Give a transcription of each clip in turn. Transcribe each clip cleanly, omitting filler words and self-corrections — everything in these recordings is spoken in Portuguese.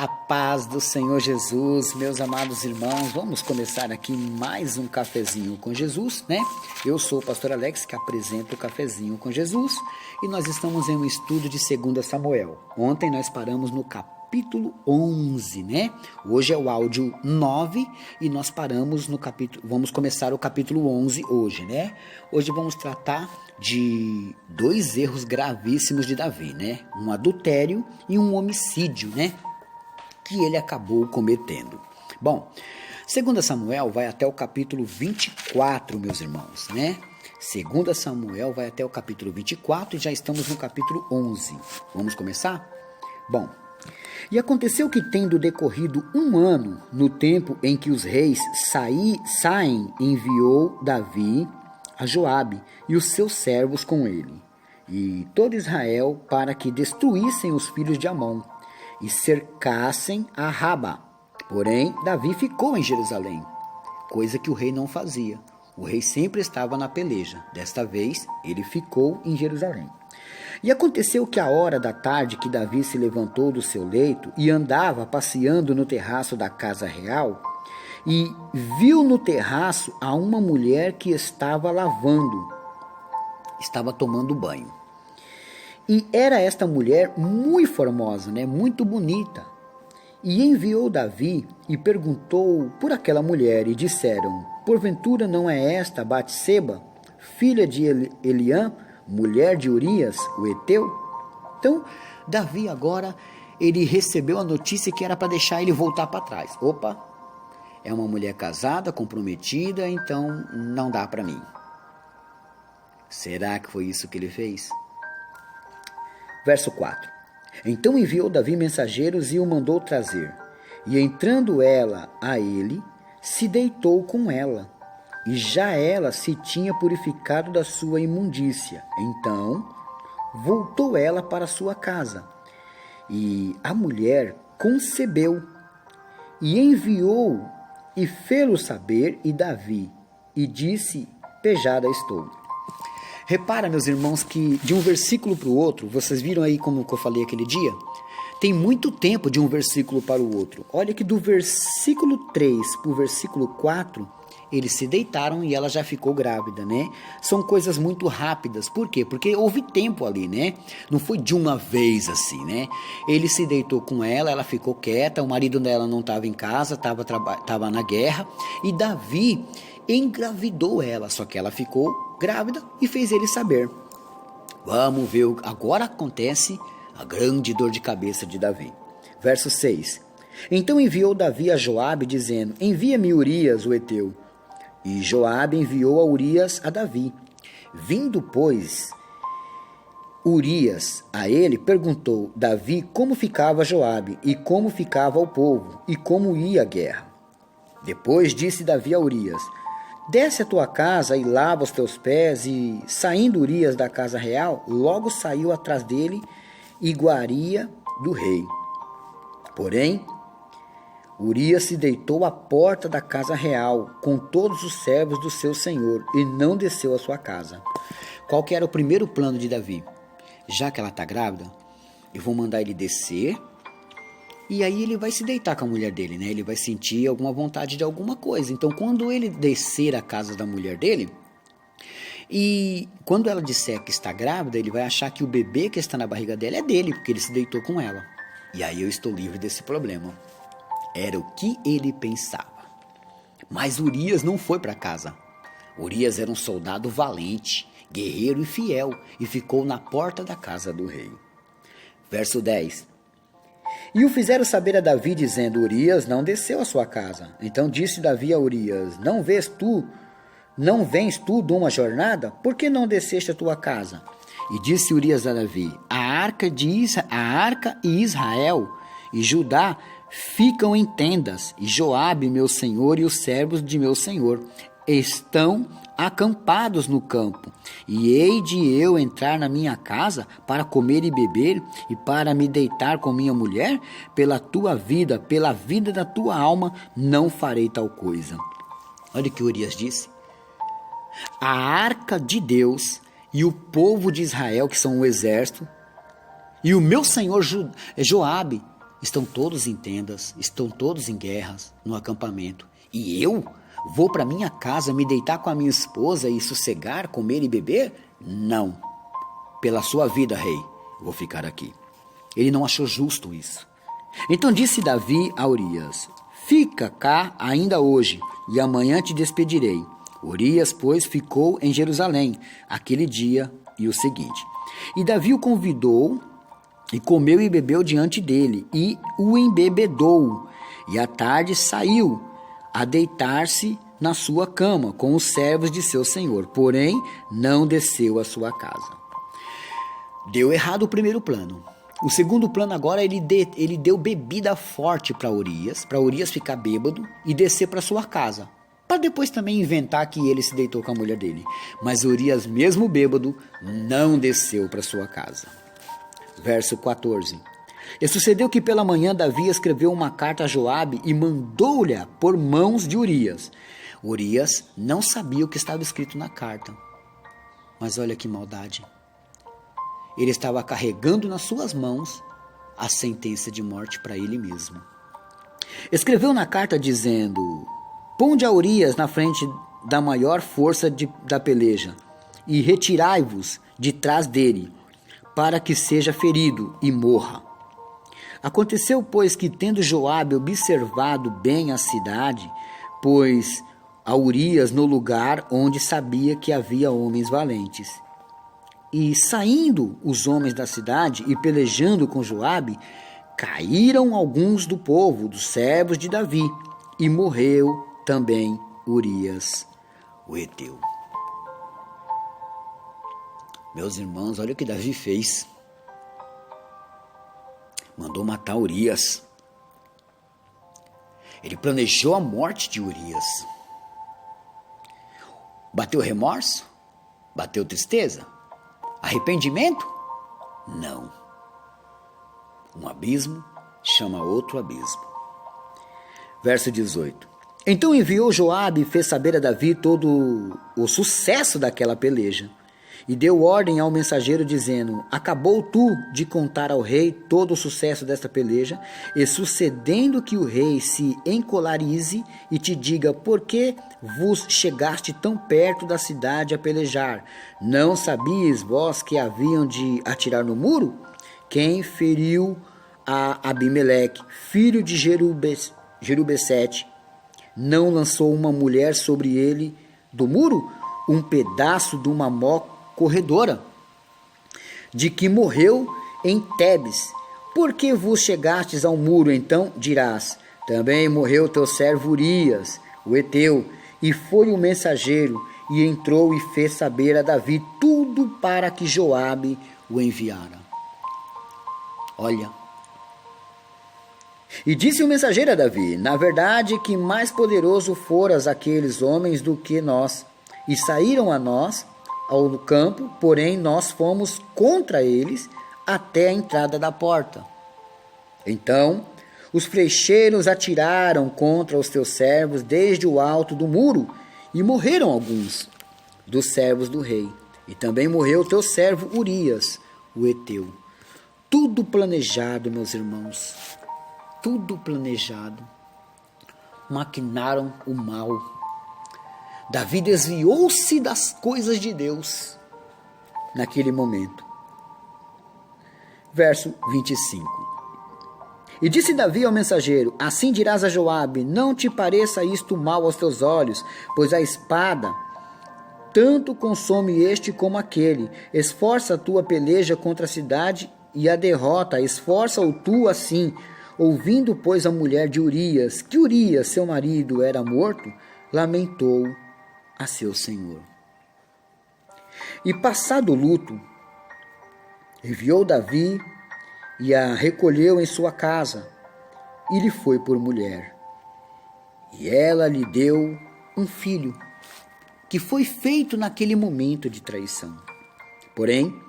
A paz do Senhor Jesus, meus amados irmãos, vamos começar aqui mais um Cafezinho com Jesus, né? Eu sou o pastor Alex, que apresento o Cafezinho com Jesus, e nós estamos em um estudo de 2 Samuel. Ontem nós paramos no capítulo 11, né? Hoje é o áudio 9 e nós paramos no capítulo, vamos começar o capítulo 11 hoje, né? Hoje vamos tratar de 2 erros gravíssimos de Davi, né? Um adultério e um homicídio, né? Que ele acabou cometendo. Bom, 2 Samuel vai até o capítulo 24, meus irmãos, né? 2 Samuel vai até o capítulo 24 e já estamos no capítulo 11. Vamos começar? Bom, e aconteceu que, tendo decorrido 1 ano, no tempo em que os reis saem, enviou Davi a Joabe e os seus servos com ele, e todo Israel, para que destruíssem os filhos de Amon, e cercassem a Raba. Porém, Davi ficou em Jerusalém, coisa que o rei não fazia. O rei sempre estava na peleja. Desta vez, ele ficou em Jerusalém. E aconteceu que, à hora da tarde, que Davi se levantou do seu leito e andava passeando no terraço da casa real, e viu no terraço a uma mulher que estava tomando banho. E era esta mulher muito formosa, né? Muito bonita. E enviou Davi e perguntou por aquela mulher, e disseram: porventura não é esta Batseba, filha de Eliã, mulher de Urias, o heteu? Então, Davi agora, ele recebeu a notícia que era para deixar ele voltar para trás. Opa, é uma mulher casada, comprometida, então não dá para mim. Será que foi isso que ele fez? Verso 4. Então enviou Davi mensageiros e o mandou trazer. E entrando ela a ele, se deitou com ela. E já ela se tinha purificado da sua imundícia. Então voltou ela para sua casa. E a mulher concebeu. E enviou e fê-lo saber e Davi. E disse: pejada estou. Repara, meus irmãos, que de um versículo para o outro, vocês viram aí como eu falei aquele dia? Tem muito tempo de um versículo para o outro. Olha que do versículo 3 para o versículo 4, eles se deitaram e ela já ficou grávida, né? São coisas muito rápidas. Por quê? Porque houve tempo ali, né? Não foi de uma vez assim, né? Ele se deitou com ela, ela ficou quieta, o marido dela não estava em casa, estava na guerra, e Davi engravidou ela, só que ela ficou grávida e fez ele saber. Vamos ver, agora acontece a grande dor de cabeça de Davi. Verso 6. Então enviou Davi a Joabe, dizendo: envia-me Urias, o heteu. E Joabe enviou a Urias a Davi. Vindo, pois, Urias a ele, perguntou Davi como ficava Joabe, e como ficava o povo, e como ia a guerra. Depois disse Davi a Urias: desce a tua casa e lava os teus pés. E, saindo Urias da casa real, logo saiu atrás dele iguaria do rei. Porém, Urias se deitou à porta da casa real, com todos os servos do seu senhor, e não desceu à sua casa. Qual que era o primeiro plano de Davi? Já que ela está grávida, eu vou mandar ele descer, e aí ele vai se deitar com a mulher dele, né? Ele vai sentir alguma vontade de alguma coisa. Então, quando ele descer à casa da mulher dele, e quando ela disser que está grávida, ele vai achar que o bebê que está na barriga dela é dele, porque ele se deitou com ela. E aí eu estou livre desse problema. Era o que ele pensava. Mas Urias não foi para casa. Urias era um soldado valente, guerreiro e fiel, e ficou na porta da casa do rei. Verso 10. E o fizeram saber a Davi, dizendo: Urias não desceu à sua casa. Então disse Davi a Urias: não vens tu de uma jornada? Por que não desceste à tua casa? E disse Urias a Davi: a arca e Israel e Judá ficam em tendas, e Joabe, meu senhor, e os servos de meu senhor estão acampados no campo. E hei de eu entrar na minha casa para comer e beber, e para me deitar com minha mulher? Pela tua vida, pela vida da tua alma, não farei tal coisa. Olha o que Urias disse. A arca de Deus e o povo de Israel, que são o exército, e o meu senhor Joabe estão todos em tendas, estão todos em guerras, no acampamento. E eu vou para minha casa me deitar com a minha esposa e sossegar, comer e beber? Não. Pela sua vida, rei, vou ficar aqui. Ele não achou justo isso. Então disse Davi a Urias: fica cá ainda hoje, e amanhã te despedirei. Urias, pois, ficou em Jerusalém aquele dia e o seguinte. E Davi o convidou, e comeu e bebeu diante dele, e o embebedou. E à tarde saiu a deitar-se na sua cama com os servos de seu senhor, porém não desceu à sua casa. Deu errado o primeiro plano. O segundo plano agora, ele deu bebida forte para Urias ficar bêbado e descer para sua casa, para depois também inventar que ele se deitou com a mulher dele. Mas Urias, mesmo bêbado, não desceu para sua casa. Verso 14. E sucedeu que pela manhã Davi escreveu uma carta a Joabe e mandou-lhe por mãos de Urias. Urias não sabia o que estava escrito na carta. Mas olha que maldade. Ele estava carregando nas suas mãos a sentença de morte para ele mesmo. Escreveu na carta dizendo: ponde a Urias na frente da maior força da peleja e retirai-vos de trás dele, para que seja ferido e morra. Aconteceu, pois, que tendo Joabe observado bem a cidade, pôs a Urias no lugar onde sabia que havia homens valentes. E saindo os homens da cidade e pelejando com Joabe, caíram alguns do povo, dos servos de Davi, e morreu também Urias, o heteu. Meus irmãos, olha o que Davi fez. Mandou matar Urias. Ele planejou a morte de Urias. Bateu remorso? Bateu tristeza? Arrependimento? Não. Um abismo chama outro abismo. Verso 18. Então enviou Joabe e fez saber a Davi todo o sucesso daquela peleja. E deu ordem ao mensageiro dizendo: acabou tu de contar ao rei todo o sucesso desta peleja, e sucedendo que o rei se encolarize e te diga: por que vos chegaste tão perto da cidade a pelejar? Não sabias vós que haviam de atirar no muro? Quem feriu a Abimeleque, filho de Jerubessete, não lançou uma mulher sobre ele do muro? Um pedaço de uma corredora, de que morreu em Tebes. Por que vos chegastes ao muro? Então dirás: também morreu teu servo Urias, o heteu. E foi o mensageiro, e entrou e fez saber a Davi tudo para que Joabe o enviara. Olha. E disse o mensageiro a Davi: na verdade que mais poderoso foras aqueles homens do que nós, e saíram a nós ao campo, porém nós fomos contra eles até a entrada da porta. Então os flecheiros atiraram contra os teus servos desde o alto do muro, e morreram alguns dos servos do rei. E também morreu o teu servo Urias, o heteu. Tudo planejado, meus irmãos, tudo planejado. Maquinaram o mal. Davi desviou-se das coisas de Deus naquele momento. Verso 25. E disse Davi ao mensageiro: assim dirás a Joabe: não te pareça isto mal aos teus olhos, pois a espada tanto consome este como aquele. Esforça a tua peleja contra a cidade e a derrota, esforça-o tu assim. Ouvindo, pois, a mulher de Urias, que Urias, seu marido, era morto, lamentou a seu senhor. E passado o luto, enviou Davi e a recolheu em sua casa, e lhe foi por mulher. E ela lhe deu um filho, que foi feito naquele momento de traição. Porém,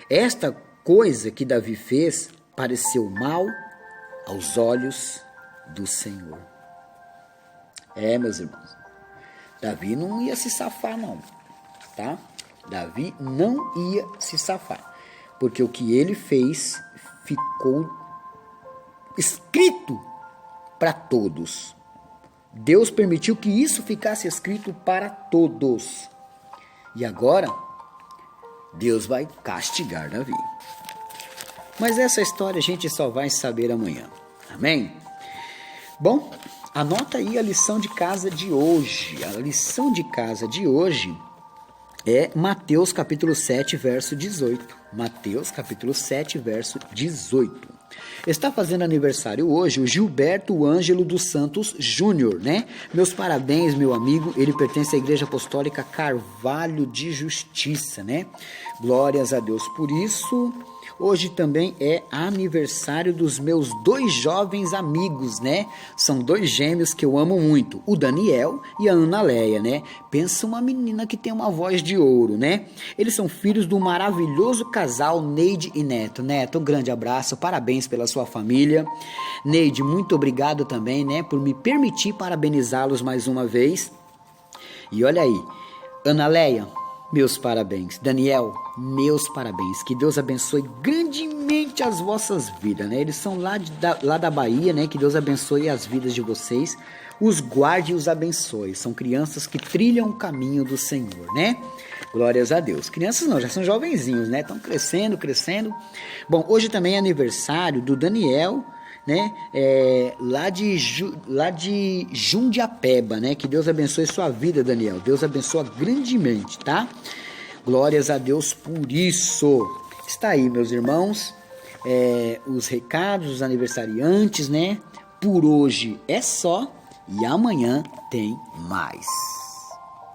esta coisa que Davi fez pareceu mal aos olhos do Senhor. Meus irmãos, Davi não ia se safar não, tá? Davi não ia se safar, porque o que ele fez escrito para todos. Deus permitiu que isso ficasse escrito para todos. E agora, Deus vai castigar Davi. Mas essa história a gente só vai saber amanhã. Amém? Bom, anota aí a lição de casa de hoje. A lição de casa de hoje é Mateus capítulo 7, verso 18. Mateus capítulo 7, verso 18. Está fazendo aniversário hoje o Gilberto Ângelo dos Santos Júnior, né? Meus parabéns, meu amigo. Ele pertence à Igreja Apostólica Carvalho de Justiça, né? Glórias a Deus por isso. Hoje também é aniversário dos meus 2 jovens amigos, né? São 2 gêmeos que eu amo muito, o Daniel e a Ana Leia, né? Pensa uma menina que tem uma voz de ouro, né? Eles são filhos do maravilhoso casal Neide e Neto. Neto, um grande abraço, parabéns pela sua família. Neide, muito obrigado também, né? Por me permitir parabenizá-los mais uma vez. E olha aí, Ana Leia, meus parabéns. Daniel, meus parabéns. Que Deus abençoe grandemente as vossas vidas, né? Eles são lá da Bahia, né? Que Deus abençoe as vidas de vocês, os guarde e os abençoe. São crianças que trilham o caminho do Senhor, né? Glórias a Deus. Crianças não, já são jovenzinhos, né? Estão crescendo. Bom, hoje também é aniversário do Daniel, né? Lá de Jundiapeba, né? Que Deus abençoe sua vida, Daniel. Deus abençoa grandemente, tá? Glórias a Deus por isso. Está aí, meus irmãos, os recados, os aniversariantes, né? Por hoje é só e amanhã tem mais.